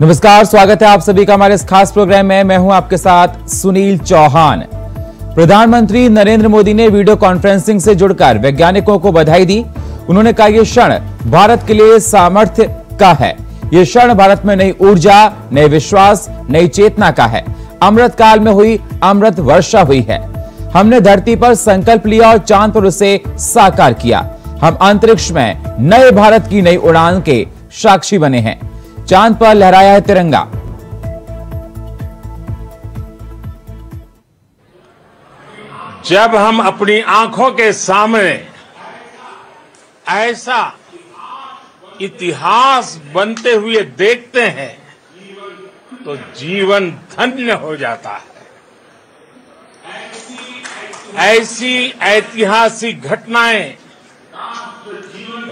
नमस्कार, स्वागत है आप सभी का हमारे इस खास प्रोग्राम में। मैं हूं आपके साथ सुनील चौहान। प्रधानमंत्री नरेंद्र मोदी ने वीडियो कॉन्फ्रेंसिंग से जुड़कर वैज्ञानिकों को बधाई दी। उन्होंने कहा यह क्षण भारत के लिए सामर्थ्य का है। यह क्षण भारत में नई ऊर्जा, नए विश्वास, नई चेतना का है। अमृत काल में हुई अमृत वर्षा हुई है। हमने धरती पर संकल्प लिया और चांद पर उसे साकार किया। हम अंतरिक्ष में नए भारत की नई उड़ान के साक्षी बने हैं। चांद पर लहराया है तिरंगा। जब हम अपनी आंखों के सामने ऐसा इतिहास बनते हुए देखते हैं तो जीवन धन्य हो जाता है। ऐसी ऐतिहासिक घटनाएं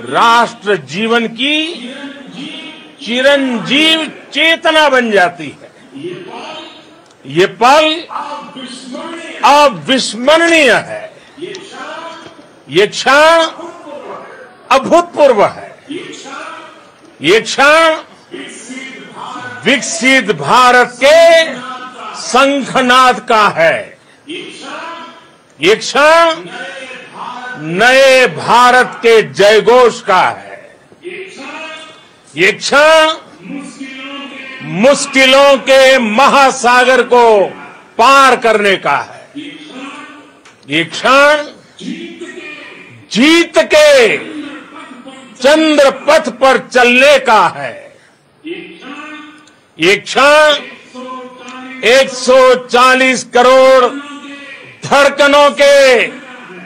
राष्ट्र जीवन की चिरंजीव चेतना बन जाती है। ये पल अविस्मरणीय है। ये क्षण अभूतपूर्व है। ये क्षण विकसित भारत के शंखनाद का है। ये क्षण नए भारत के जयघोष का है। ये क्षण मुश्किलों के महासागर को पार करने का है। ये क्षण जीत के चंद्र पथ पर चलने का है। ये क्षण 140 करोड़ धड़कनों के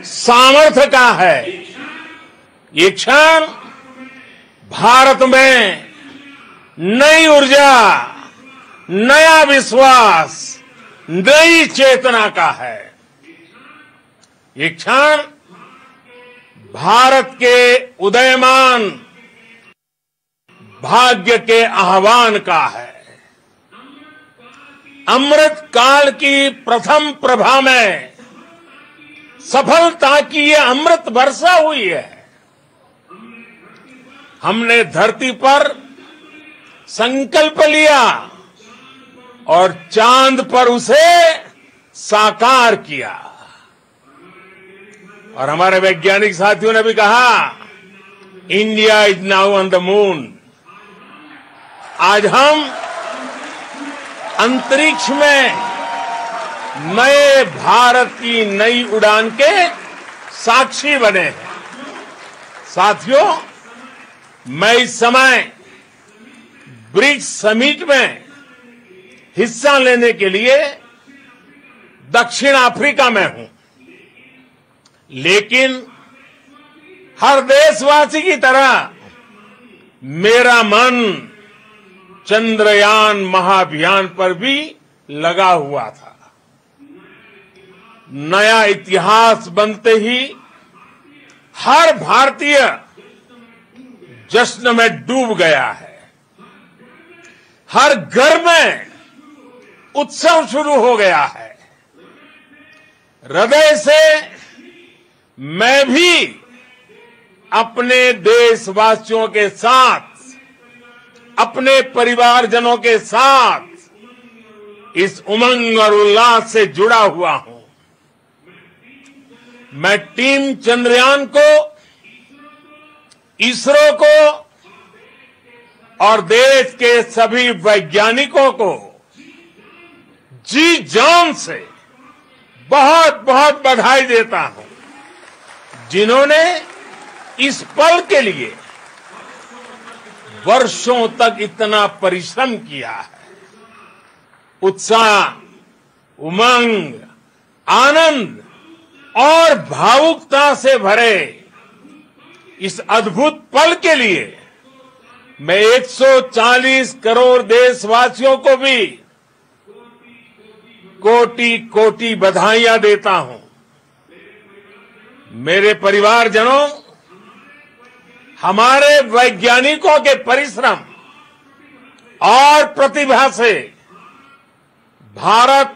सामर्थ्य का है। ये क्षण भारत में नई ऊर्जा, नया विश्वास, नई चेतना का है। ये क्षण भारत के उदयमान भाग्य के आह्वान का है। अमृत काल की प्रथम प्रभा में सफलता की ये अमृत वर्षा हुई है। हमने धरती पर संकल्प लिया और चांद पर उसे साकार किया। और हमारे वैज्ञानिक साथियों ने भी कहा, India is now on the moon. आज हम अंतरिक्ष में नए भारत की नई उड़ान के साक्षी बने हैं। साथियों, मैं इस समय ब्रिक्स समिट में हिस्सा लेने के लिए दक्षिण अफ्रीका में हूं, लेकिन हर देशवासी की तरह मेरा मन चंद्रयान महाअभियान पर भी लगा हुआ था। नया इतिहास बनते ही हर भारतीय जश्न में डूब गया है। हर घर में उत्सव शुरू हो गया है। हृदय से मैं भी अपने देशवासियों के साथ, अपने परिवारजनों के साथ इस उमंग और उल्लास से जुड़ा हुआ हूं। मैं टीम चंद्रयान को, इसरो को और देश के सभी वैज्ञानिकों को जी जान से बहुत बहुत बधाई देता हूं, जिन्होंने इस पल के लिए वर्षों तक इतना परिश्रम किया है। उत्साह, उमंग, आनंद और भावुकता से भरे इस अद्भुत पल के लिए मैं 140 करोड़ देशवासियों को भी कोटि कोटि बधाइयां देता हूं। मेरे परिवारजनों, हमारे वैज्ञानिकों के परिश्रम और प्रतिभा से भारत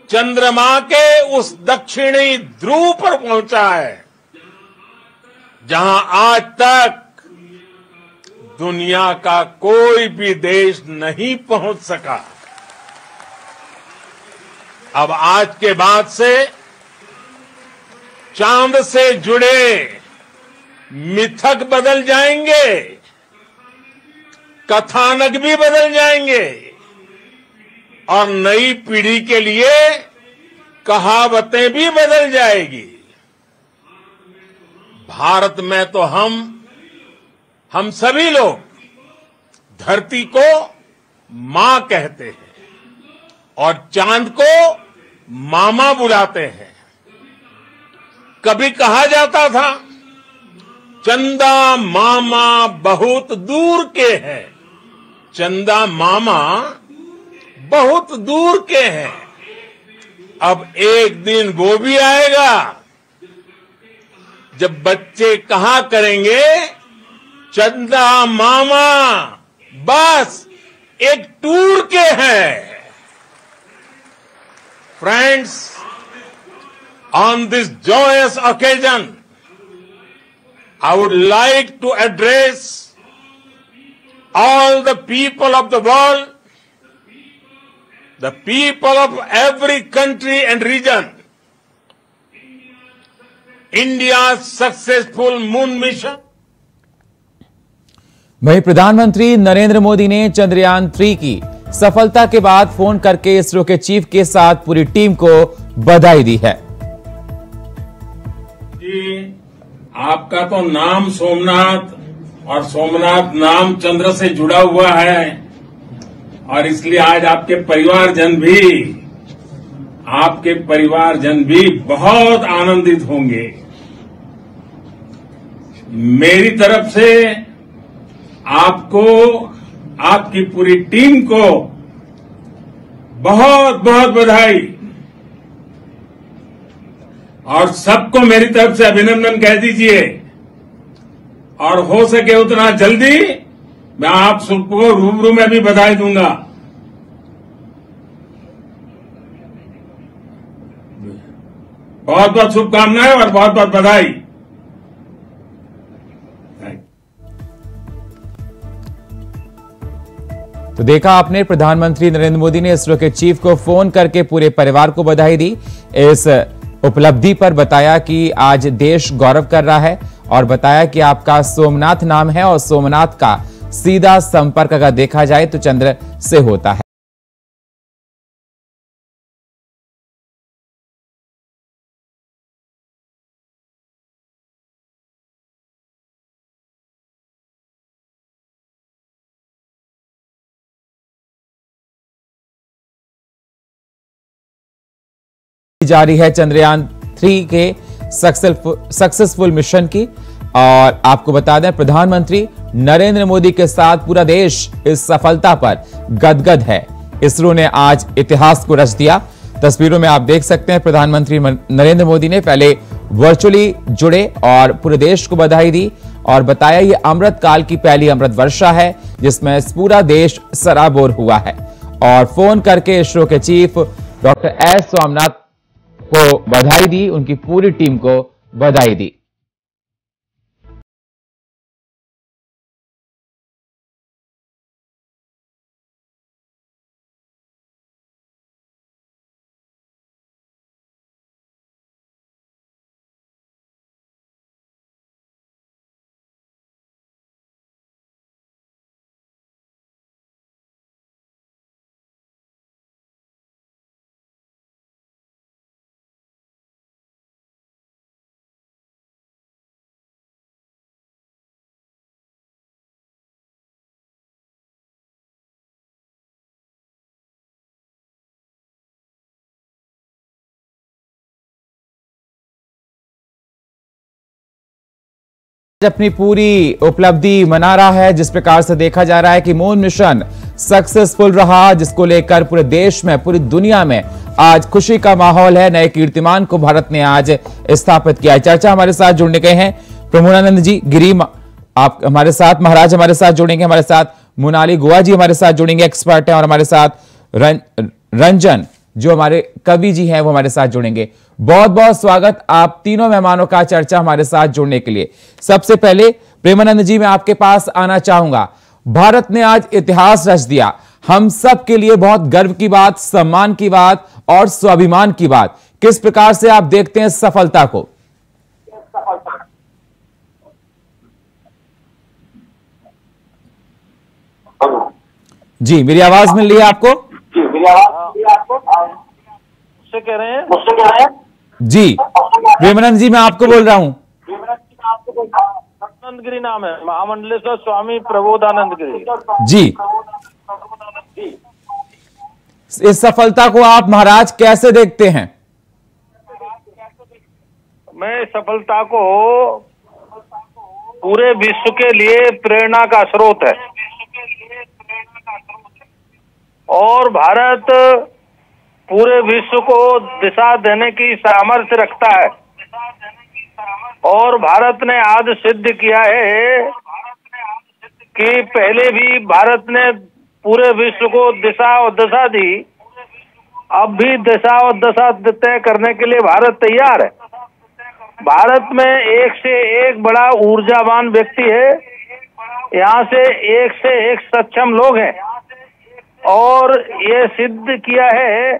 चंद्रमा के उस दक्षिणी ध्रुव पर पहुंचा है, जहां आज तक दुनिया का कोई भी देश नहीं पहुंच सका। अब आज के बाद से चांद से जुड़े मिथक बदल जाएंगे, कथानक भी बदल जाएंगे और नई पीढ़ी के लिए कहावतें भी बदल जाएगी। भारत में तो हम सभी लोग धरती को मां कहते हैं और चांद को मामा बुलाते हैं। कभी कहा जाता था चंदा मामा बहुत दूर के हैं, चंदा मामा बहुत दूर के हैं। अब एक दिन वो भी आएगा जब बच्चे कहा करेंगे चंदा मामा बस एक टूर के हैं। Friends, on this joyous occasion, I would like to address all the people of the world, the people of every country and region. India's successful moon mission. वहीं प्रधानमंत्री नरेंद्र मोदी ने चंद्रयान 3 की सफलता के बाद फोन करके इसरो के चीफ के साथ पूरी टीम को बधाई दी है। जी, आपका तो नाम सोमनाथ और सोमनाथ नाम चंद्र से जुड़ा हुआ है और इसलिए आज आपके परिवारजन भी बहुत आनंदित होंगे। मेरी तरफ से आपको, आपकी पूरी टीम को बहुत बहुत बधाई और सबको मेरी तरफ से अभिनंदन कह दीजिए और हो सके उतना जल्दी मैं आप सबको रूबरू में भी बधाई दूंगा। बहुत बहुत शुभकामनाएं और बहुत बहुत बधाई। तो देखा आपने, प्रधानमंत्री नरेंद्र मोदी ने इसरो के चीफ को फोन करके पूरे परिवार को बधाई दी। इस उपलब्धि पर बताया कि आज देश गौरव कर रहा है और बताया कि आपका सोमनाथ नाम है और सोमनाथ का सीधा संपर्क अगर देखा जाए तो चंद्र से होता है। जारी है चंद्रयान 3 के सक्सेसफुल मिशन की और आपको बता दें प्रधानमंत्री नरेंद्र मोदी के साथ पूरा देश इस सफलता पर गदगद है। इसरो ने आज इतिहास को रच दिया। तस्वीरों में आप देख सकते हैं प्रधानमंत्री नरेंद्र मोदी ने पहले वर्चुअली जुड़े और पूरे देश को बधाई दी और बताया ये अमृत काल की पहली अमृत वर्षा है जिसमें पूरा देश सराबोर हुआ है। और फोन करके इसरो के चीफ डॉक्टर एस सोमनाथ को बधाई दी, उनकी पूरी टीम को बधाई दी। अपनी पूरी उपलब्धि मना रहा है। जिस प्रकार से देखा जा रहा है कि मून मिशन सक्सेसफुल रहा, जिसको लेकर पूरे देश में, पूरी दुनिया में आज खुशी का माहौल है। नए कीर्तिमान को भारत ने आज स्थापित किया है। चर्चा हमारे साथ जुड़ने गए हैं प्रमोदानंद जी, गिरी आप हमारे साथ, महाराज हमारे साथ जुड़ेंगे, हमारे साथ मोनाली गोवा जी हमारे साथ जुड़ेंगे, एक्सपर्ट हैं, और हमारे साथ रंजन जो हमारे कवि जी हैं वो हमारे साथ जुड़ेंगे। बहुत बहुत स्वागत आप तीनों मेहमानों का चर्चा हमारे साथ जुड़ने के लिए। सबसे पहले प्रेमानंद जी मैं आपके पास आना चाहूंगा। भारत ने आज इतिहास रच दिया। हम सब के लिए बहुत गर्व की बात, सम्मान की बात और स्वाभिमान की बात। किस प्रकार से आप देखते हैं इस सफलता को? जी, मेरी आवाज मिल रही है आपको? जी, मेरी आवाज मिल रही है आपको? मुझसे कह रहे हैं? जी, प्रेमानंद जी, मैं आपको बोल रहा हूं। आनंद गिरी नाम है, महामंडलेश्वर स्वामी प्रबोधानंद गिरी। जी, इस सफलता को आप महाराज कैसे देखते हैं? मैं सफलता को पूरे विश्व के लिए प्रेरणा का स्रोत है और भारत पूरे विश्व को दिशा देने की सामर्थ्य रखता है और भारत ने आज सिद्ध किया है कि पहले भी भारत ने पूरे विश्व को दिशा और दशा दी, अब भी दिशा और दशा तय करने के लिए भारत तैयार है। भारत में एक से एक बड़ा ऊर्जावान व्यक्ति है, यहाँ से एक सक्षम लोग हैं और ये सिद्ध किया है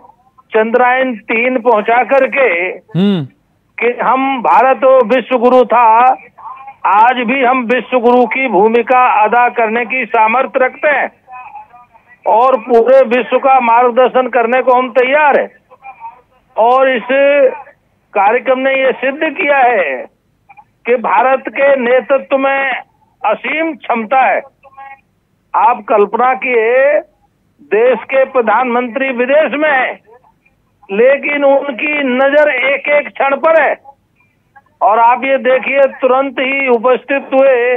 चंद्रयान 3 पहुंचा करके कि हम भारत विश्व गुरु था, आज भी हम विश्व गुरु की भूमिका अदा करने की सामर्थ्य रखते हैं और पूरे विश्व का मार्गदर्शन करने को हम तैयार हैं। और इस कार्यक्रम ने ये सिद्ध किया है कि भारत के नेतृत्व में असीम क्षमता है। आप कल्पना किए, देश के प्रधानमंत्री विदेश में है, लेकिन उनकी नजर एक एक क्षण पर है और आप ये देखिए तुरंत ही उपस्थित हुए,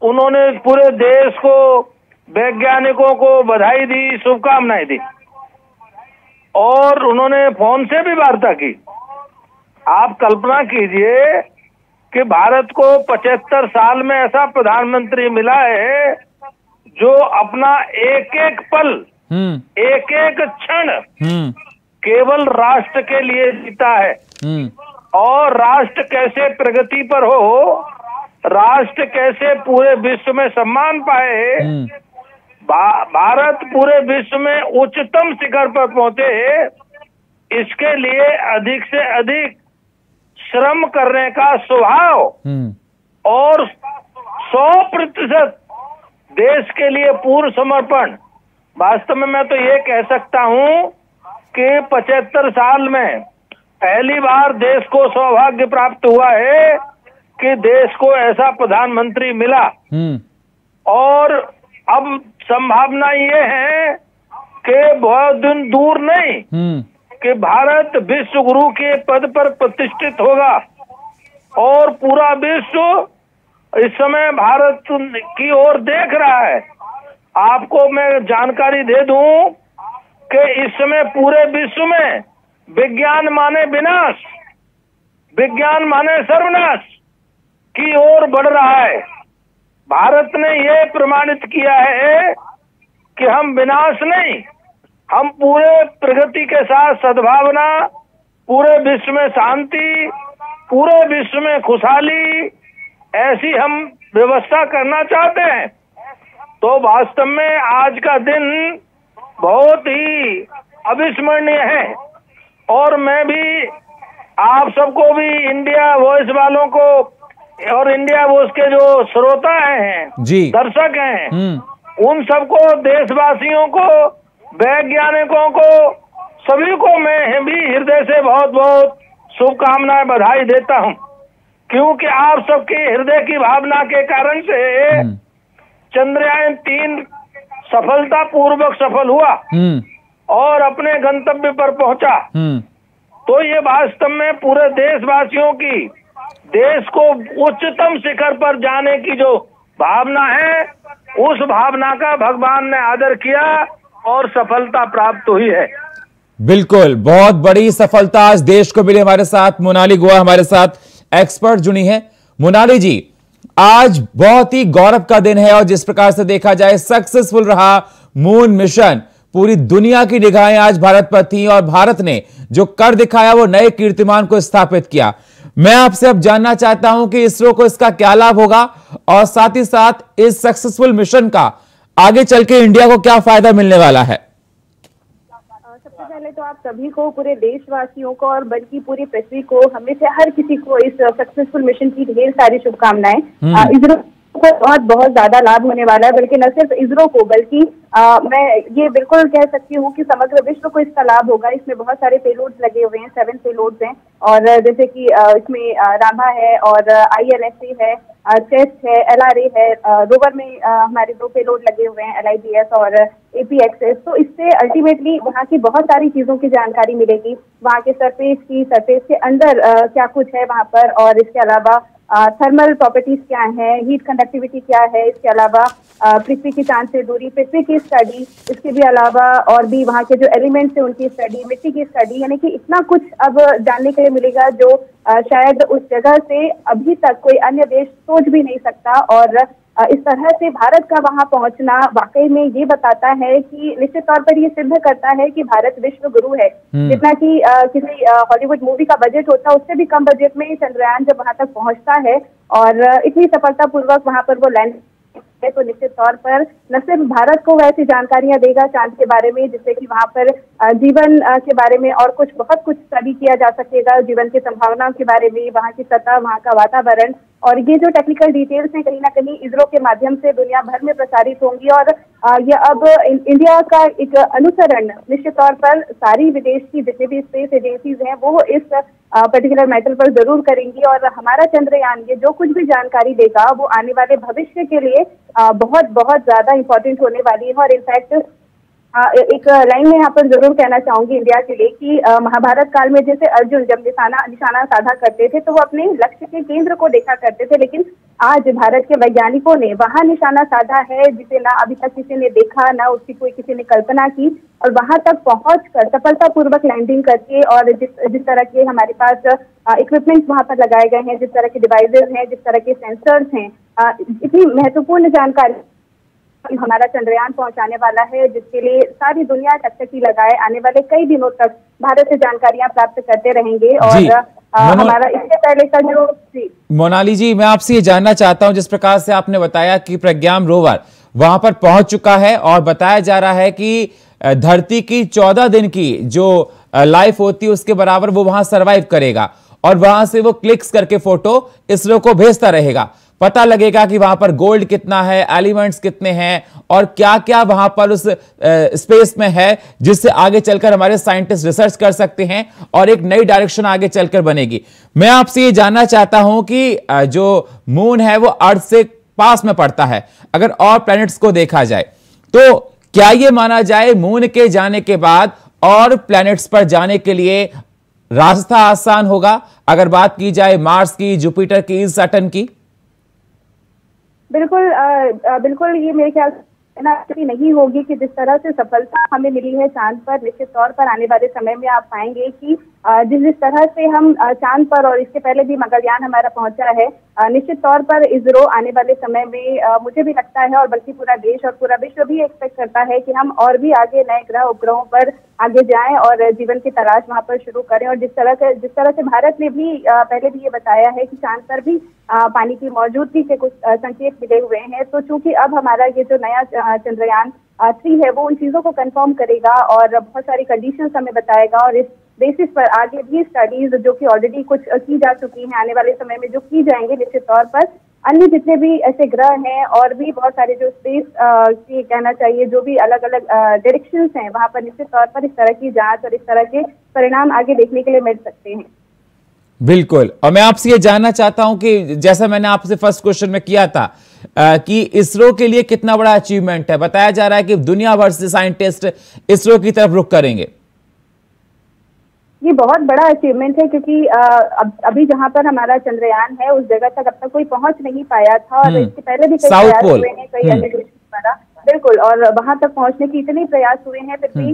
उन्होंने पूरे देश को, वैज्ञानिकों को बधाई दी, शुभकामनाएं दी और उन्होंने फोन से भी वार्ता की। आप कल्पना कीजिए कि भारत को 75 साल में ऐसा प्रधानमंत्री मिला है जो अपना एक एक पल, एक एक क्षण केवल राष्ट्र के लिए जीता है और राष्ट्र कैसे प्रगति पर हो, राष्ट्र कैसे पूरे विश्व में सम्मान पाए, भारत पूरे विश्व में उच्चतम शिखर पर पहुंचे, इसके लिए अधिक से अधिक श्रम करने का स्वभाव और 100% देश के लिए पूर्ण समर्पण। वास्तव में मैं तो ये कह सकता हूं कि 75 साल में पहली बार देश को सौभाग्य प्राप्त हुआ है कि देश को ऐसा प्रधानमंत्री मिला और अब संभावना ये है कि बहुत दिन दूर नहीं कि भारत विश्व गुरु के पद पर प्रतिष्ठित होगा और पूरा विश्व इस समय भारत की ओर देख रहा है। आपको मैं जानकारी दे दूं कि इस समय पूरे विश्व में विज्ञान माने विनाश, विज्ञान माने सर्वनाश की ओर बढ़ रहा है। भारत ने ये प्रमाणित किया है कि हम विनाश नहीं, हम पूरे प्रगति के साथ सद्भावना, पूरे विश्व में शांति, पूरे विश्व में खुशहाली, ऐसी हम व्यवस्था करना चाहते हैं। तो वास्तव में आज का दिन बहुत ही अविस्मरणीय है और मैं भी आप सबको भी, इंडिया वॉइस वालों को और इंडिया वॉइस के जो श्रोता हैं, दर्शक हैं, उन सबको, देशवासियों को, वैज्ञानिकों को, सभी को मैं भी हृदय से बहुत बहुत शुभकामनाएं, बधाई देता हूं, क्योंकि आप सबके हृदय की भावना के कारण से चंद्रयान 3 सफलता पूर्वक सफल हुआ और अपने गंतव्य पर पहुंचा। तो ये वास्तव में पूरे देशवासियों की, देश को उच्चतम शिखर पर जाने की जो भावना है, उस भावना का भगवान ने आदर किया और सफलता प्राप्त हुई है। बिल्कुल, बहुत बड़ी सफलता आज देश को मिली। हमारे साथ मोनाली गुहा हमारे साथ एक्सपर्ट जुड़ी हैं। मोनाली जी, आज बहुत ही गौरव का दिन है और जिस प्रकार से देखा जाए सक्सेसफुल रहा मून मिशन, पूरी दुनिया की निगाहें आज भारत पर थी और भारत ने जो कर दिखाया वो नए कीर्तिमान को स्थापित किया। मैं आपसे अब जानना चाहता हूं कि इसरो को इसका क्या लाभ होगा और साथ ही साथ इस सक्सेसफुल मिशन का आगे चल के इंडिया को क्या फायदा मिलने वाला है? सबसे पहले तो आप सभी को, पूरे देशवासियों को और बल्कि पूरी पृथ्वी को, हमें से हर किसी को इस सक्सेसफुल मिशन की ढेर सारी शुभकामनाएं। इसरो को बहुत ज्यादा लाभ होने वाला है, बल्कि न सिर्फ इसरो को बल्कि मैं ये बिल्कुल कह सकती हूँ कि समग्र विश्व को इसका लाभ होगा। इसमें बहुत सारे पेलोड्स लगे हुए हैं, 7 पेलोड्स हैं, और जैसे कि इसमें रामा है और ILSA है, चेस्ट है, LRA है, रोवर में हमारे 2 पेलोड लगे हुए हैं, LIBS और APXS। तो इससे अल्टीमेटली वहाँ की बहुत सारी चीजों की जानकारी मिलेगी, वहाँ के सरफेस के अंदर क्या कुछ है वहाँ पर, और इसके अलावा थर्मल प्रॉपर्टीज क्या है, हीट कंडक्टिविटी क्या है, इसके अलावा पृथ्वी की चांद से दूरी, पृथ्वी की स्टडी, इसके भी अलावा और भी वहाँ के जो एलिमेंट्स है उनकी स्टडी, मिट्टी की स्टडी, यानी कि इतना कुछ अब जानने के लिए मिलेगा जो शायद उस जगह से अभी तक कोई अन्य देश सोच भी नहीं सकता। और इस तरह से भारत का वहां पहुंचना वाकई में ये बताता है कि निश्चित तौर पर ये सिद्ध करता है कि भारत विश्व गुरु है। जितना कि किसी हॉलीवुड मूवी का बजट होता है उससे भी कम बजट में चंद्रयान जब वहां तक पहुंचता है और इतनी सफलतापूर्वक वहां पर वो लैंड है, तो निश्चित तौर पर न सिर्फ भारत को वैसी जानकारियां देगा चांद के बारे में, जिससे कि वहां पर जीवन के बारे में और बहुत कुछ स्टडी किया जा सकेगा, जीवन की संभावनाओं के बारे में, वहां की सतह, वहां का वातावरण, और ये जो टेक्निकल डिटेल्स हैं कहीं ना कहीं इसरो के माध्यम से दुनिया भर में प्रसारित होंगी। और ये अब इंडिया का एक अनुसरण निश्चित तौर पर सारी विदेश की जितनी भी स्पेस एजेंसीज हैं वो इस पर्टिकुलर मैटर पर जरूर करेंगी, और हमारा चंद्रयान ये जो कुछ भी जानकारी देगा वो आने वाले भविष्य के लिए बहुत ज्यादा इंपॉर्टेंट होने वाली है। और इनफैक्ट एक लाइन में यहाँ पर जरूर कहना चाहूंगी इंडिया के लिए कि महाभारत काल में जैसे अर्जुन जब निशाना साधा करते थे तो वो अपने लक्ष्य के केंद्र को देखा करते थे, लेकिन आज भारत के वैज्ञानिकों ने वहां निशाना साधा है जिसे ना अभी तक किसी ने देखा, ना उसकी किसी ने कल्पना की, और वहां तक पहुंचकर सफलतापूर्वक लैंडिंग करके, और जिस तरह के हमारे पास इक्विपमेंट्स वहां पर लगाए गए हैं, जिस तरह के डिवाइसेज हैं, जिस तरह के सेंसर्स हैं, इतनी महत्वपूर्ण जानकारी हमारा चंद्रयान पहुंचाने वाला है, जिसके लिए सारी दुनिया टकटकी लगाए आने वाले कई दिनों तक भारत से जानकारियां प्राप्त करते रहेंगे। और हमारा इससे पहले का जो मोनाली जी, मैं आपसे ये जानना चाहता हूं, जिस प्रकार से आपने बताया कि प्रज्ञान रोवर वहां पर पहुंच चुका है और बताया जा रहा है कि धरती की 14 दिन की जो लाइफ होती है उसके बराबर वो वहां सरवाइव करेगा, और वहां से वो क्लिक्स करके फोटो इसरो को भेजता रहेगा। पता लगेगा कि वहां पर गोल्ड कितना है, एलिमेंट्स कितने हैं, और क्या क्या वहां पर उस स्पेस में है, जिससे आगे चलकर हमारे साइंटिस्ट रिसर्च कर सकते हैं और एक नई डायरेक्शन आगे चलकर बनेगी। मैं आपसे ये जानना चाहता हूं कि जो मून है वो अर्थ से पास में पड़ता है, अगर और प्लैनेट्स को देखा जाए तो क्या ये माना जाए मून के जाने के बाद और प्लैनेट्स पर जाने के लिए रास्ता आसान होगा, अगर बात की जाए मार्स की, जुपिटर की, सैटर्न की? बिल्कुल ये मेरे ख्याल से नहीं होगी कि जिस तरह से सफलता हमें मिली है चांद पर, निश्चित तौर पर आने वाले समय में आप पाएंगे कि जिस तरह से हम चांद पर, और इसके पहले भी मंगलयान हमारा पहुंचा है, निश्चित तौर पर इसरो आने वाले समय में मुझे भी लगता है, और बल्कि पूरा देश और पूरा विश्व भी एक्सपेक्ट करता है कि हम और भी आगे नए ग्रह उपग्रहों पर आगे जाएं और जीवन की तलाश वहां पर शुरू करें। और जिस तरह से भारत ने भी पहले भी ये बताया है कि चांद पर भी पानी की मौजूदगी के कुछ संकेत मिले हुए हैं, तो चूंकि अब हमारा ये जो नया चंद्रयान 3 है वो उन चीजों को कंफर्म करेगा और बहुत सारी कंडीशंस हमें बताएगा, और इस बेसिस पर आगे भी स्टडीज जो कि ऑलरेडी कुछ की जा चुकी हैं, आने वाले समय में जो की जाएंगे, निश्चित तौर पर अन्य जितने भी ऐसे ग्रह हैं और भी बहुत सारे जो स्पेस की कहना चाहिए जो भी अलग अलग डायरेक्शंस हैं, वहां पर निश्चित तौर पर इस तरह की जांच और इस तरह के परिणाम आगे देखने के लिए मिल सकते हैं। बिल्कुल, और मैं आपसे ये जानना चाहता हूं कि जैसा मैंने आपसे फर्स्ट क्वेश्चन में किया था कि इसरो के लिए कितना बड़ा अचीवमेंट है। बताया जा रहा है कि दुनिया भर से साइंटिस्ट इसरो की तरफ रुख करेंगे। ये बहुत बड़ा अचीवमेंट है, क्योंकि अभी जहां पर हमारा चंद्रयान है उस जगह तक अब तक कोई पहुंच नहीं पाया था, और इससे पहले भी कई प्रयास हुए हैं, कई अन्य देशों द्वारा, बिल्कुल, और वहां तक पहुंचने की इतने प्रयास हुए हैं, फिर भी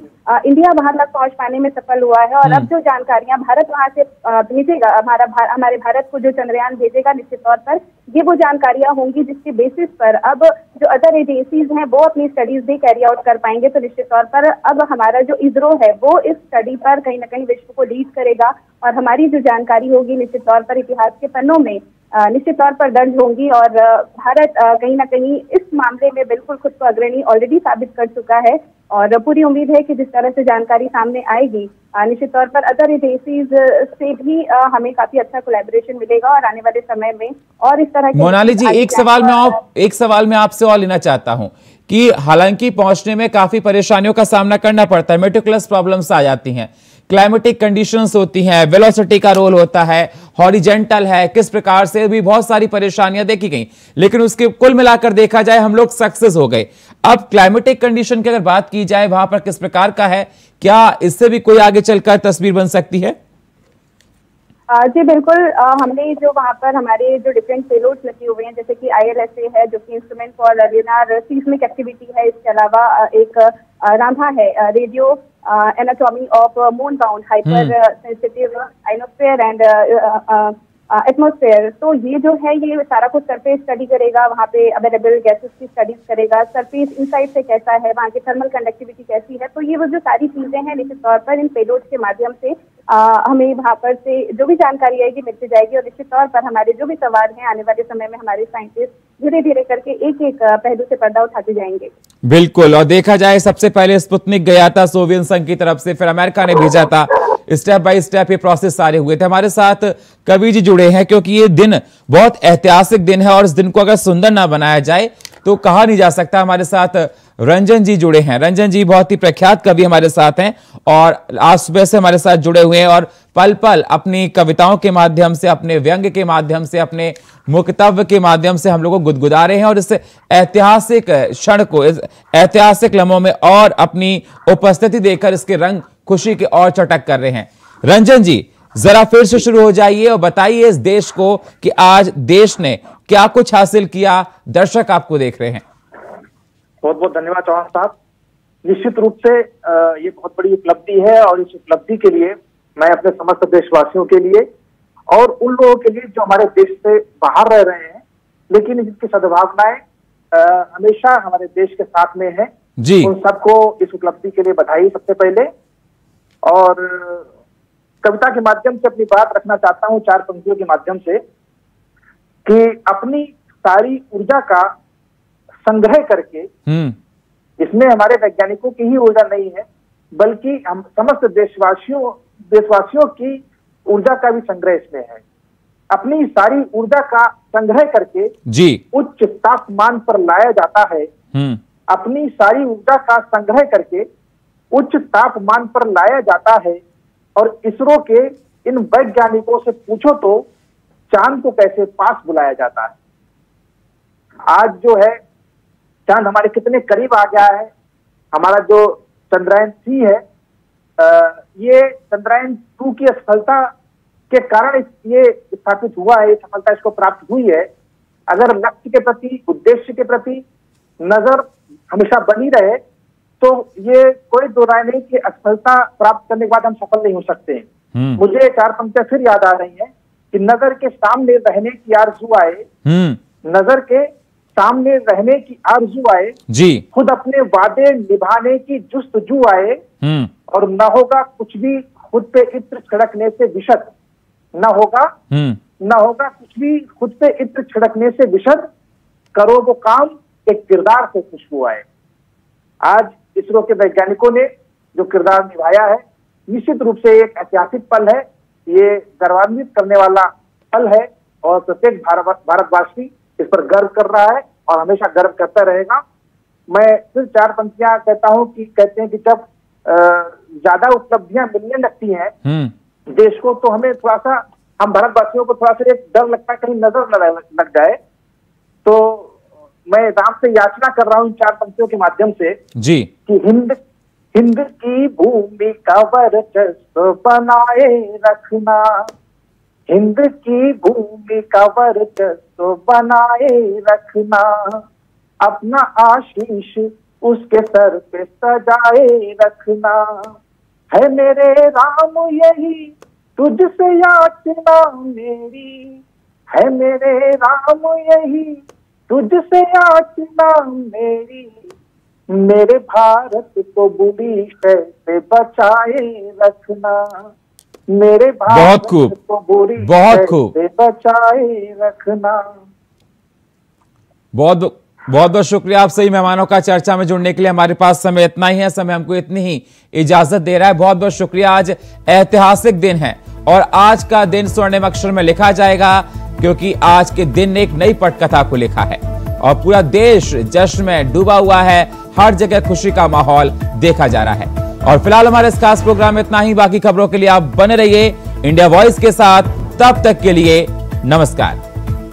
इंडिया वहां तक पहुंच पाने में सफल हुआ है। और अब जो जानकारियां भारत वहां से भेजेगा, हमारे भारत को जो चंद्रयान भेजेगा, निश्चित तौर पर ये वो जानकारियां होंगी जिसके बेसिस पर अब जो अदर एजेंसीज हैं वो अपनी स्टडीज भी कैरी आउट कर पाएंगे। तो निश्चित तौर पर अब हमारा जो इसरो है वो इस स्टडी पर कहीं ना कहीं विश्व को लीड करेगा, और हमारी जो जानकारी होगी निश्चित तौर पर इतिहास के पन्नों में निश्चित तौर पर दर्ज होंगी और भारत कहीं ना कहीं इस मामले में बिल्कुल खुद को अग्रणी ऑलरेडी साबित कर चुका है और पूरी उम्मीद है कि जिस तरह से जानकारी सामने आएगी निश्चित तौर पर अदर एजेंसीज से भी हमें काफी अच्छा कोलैबोरेशन मिलेगा और आने वाले समय में और इस तरह के। मोनाली जी, एक सवाल मैं आपसे और लेना चाहता हूं कि हालांकि पहुंचने में काफी परेशानियों का सामना करना पड़ता है, मेटिकुलस प्रॉब्लम्स आ जाती हैं, क्लाइमेटिक कंडीशंस होती हैं, वेलोसिटी का रोल होता है, हॉरिजेंटल है, किस प्रकार से भी बहुत सारी परेशानियां देखी गई, लेकिन उसके कुल मिलाकर देखा जाए हम लोग सक्सेस हो गए। अब क्लाइमेटिक कंडीशन की अगर बात की जाए वहां पर किस प्रकार का है, क्या इससे भी कोई आगे चलकर तस्वीर बन सकती है? जी बिल्कुल, हमने जो वहाँ पर हमारे जो डिफरेंट पेलोड्स लगे हुए हैं जैसे कि ILSA है जो कि instrument for lunar seismic activity है, इसके अलावा एक रामहा है radio anatomy of moon bound hyper sensitive ionosphere and atmosphere. तो ये जो है ये सारा कुछ सरफेस स्टडी करेगा, वहाँ पे अवेलेबल गैसेस की स्टडीज करेगा, सरफेस इनसाइड से कैसा है, वहाँ की थर्मल कंडक्टिविटी कैसी है। तो ये वो जो सारी चीजें हैं निश्चित तौर पर इन पेलोड्स के माध्यम से हमें वहाँ पर से जो भी जानकारी आएगी मिलती जाएगी और निश्चित तौर पर हमारे जो भी सवाल हैं आने वाले समय में हमारे साइंटिस्ट धीरे धीरे करके एक एक पहलू से पर्दा उठाते जाएंगे। बिल्कुल, और देखा जाए सबसे पहले स्पुतनिक गया था सोवियत संघ की तरफ से, फिर अमेरिका ने भेजा था, स्टेप बाय स्टेप ये प्रोसेस सारे हुए थे। हमारे साथ कवि जी जुड़े हैं क्योंकि ये दिन बहुत ऐतिहासिक दिन है और इस दिन को अगर सुंदर ना बनाया जाए तो कहा नहीं जा सकता। हमारे साथ रंजन जी जुड़े हैं। रंजन जी बहुत ही प्रख्यात कवि हमारे साथ हैं और आज सुबह से हमारे साथ जुड़े हुए हैं और पल पल अपनी कविताओं के माध्यम से, अपने व्यंग के माध्यम से, अपने मुक्तव्य के माध्यम से हम लोग को गुदगुदा रहे हैं और इस ऐतिहासिक क्षण को, इस ऐतिहासिक लम्हों में और अपनी उपस्थिति देकर इसके रंग खुशी के और चटक कर रहे हैं। रंजन जी, जरा फिर से शुरू हो जाइए और बताइए इस देश को कि आज देश ने क्या कुछ हासिल किया। दर्शक आपको देख रहे हैं। बहुत बहुत धन्यवाद चौहान साहब। निश्चित रूप से ये बहुत बड़ी उपलब्धि है और इस उपलब्धि के लिए मैं अपने समस्त देशवासियों के लिए और उन लोगों के लिए जो हमारे देश से बाहर रह रहे हैं लेकिन जिनकी सद्भावनाएं हमेशा हमारे देश के साथ में है जी, उन सबको इस उपलब्धि के लिए बधाई सबसे पहले। और कविता के माध्यम से अपनी बात रखना चाहता हूँ 4 पंक्तियों के माध्यम से कि अपनी सारी ऊर्जा का संग्रह करके, इसमें हमारे वैज्ञानिकों की ही ऊर्जा नहीं है बल्कि हम समस्त देशवासियों की ऊर्जा का भी संग्रह इसमें है। अपनी सारी ऊर्जा का संग्रह करके जी उच्च तापमान पर लाया जाता है। अपनी सारी ऊर्जा का संग्रह करके उच्च तापमान पर लाया जाता है और इसरो के इन वैज्ञानिकों से पूछो तो चांद को कैसे पास बुलाया जाता है। आज जो है चांद हमारे कितने करीब आ गया है। हमारा जो चंद्रयान-3 है, ये चंद्रयान-2 की सफलता के कारण ये स्थापित हुआ है, सफलता इसको प्राप्त हुई है। अगर लक्ष्य के प्रति, उद्देश्य के प्रति नजर हमेशा बनी रहे तो ये कोई दो राय नहीं कि असफलता प्राप्त करने के बाद हम सफल नहीं हो सकते। मुझे 4 पंक्तियां फिर याद आ रही हैं कि नजर के सामने रहने की आरज़ू आए, नजर के सामने रहने की आरज़ू आए जी, खुद अपने वादे निभाने की जुस्तजू आए और न होगा कुछ भी खुद पे इत्र छिड़कने से विशद, न होगा कुछ भी खुद पे इत्र छिड़कने से विशद, करो वो काम एक किरदार से खुशबू आए। आज इसरो के वैज्ञानिकों ने जो किरदार निभाया है निश्चित रूप से एक ऐतिहासिक पल है, ये गर्वान्वित करने वाला पल है और प्रत्येक भारतवासी इस पर गर्व कर रहा है और हमेशा गर्व करता रहेगा। मैं फिर 4 पंक्तियां कहते हैं कि जब ज्यादा उपलब्धियां मिलने लगती हैं देश को तो हमें थोड़ा सा, हम भारतवासियों को थोड़ा सा एक डर लगता है कहीं नजर न लग जाए। तो मैं राम से याचना कर रहा हूँ इन 4 पंक्तियों के माध्यम से जी कि हिंद की भूमि का वर्चस्व बनाए रखना, हिंद की भूमि का वर्चस्व बनाए रखना, अपना आशीष उसके सर पे सजाए रखना, है मेरे राम यही तुझसे याचना मेरी, है मेरे राम यही तुझसे याचना मेरी, मेरे भारत को बुरी से बचाए रखना। मेरे बहुत खूब, बहुत खूब, बचाए रखना। बहुत बहुत शुक्रिया आप सही मेहमानों का चर्चा में जुड़ने के लिए। हमारे पास समय इतना ही है, समय हमको इतनी ही इजाजत दे रहा है। बहुत बहुत शुक्रिया। आज ऐतिहासिक दिन है और आज का दिन स्वर्णिम अक्षर में लिखा जाएगा, क्योंकि आज के दिन ने एक नई पटकथा को लिखा है और पूरा देश जश्न में डूबा हुआ है। हर जगह खुशी का माहौल देखा जा रहा है। और फिलहाल हमारे इस खास प्रोग्राम में इतना ही। बाकी खबरों के लिए आप बने रहिए इंडिया वॉइस के साथ। तब तक के लिए नमस्कार।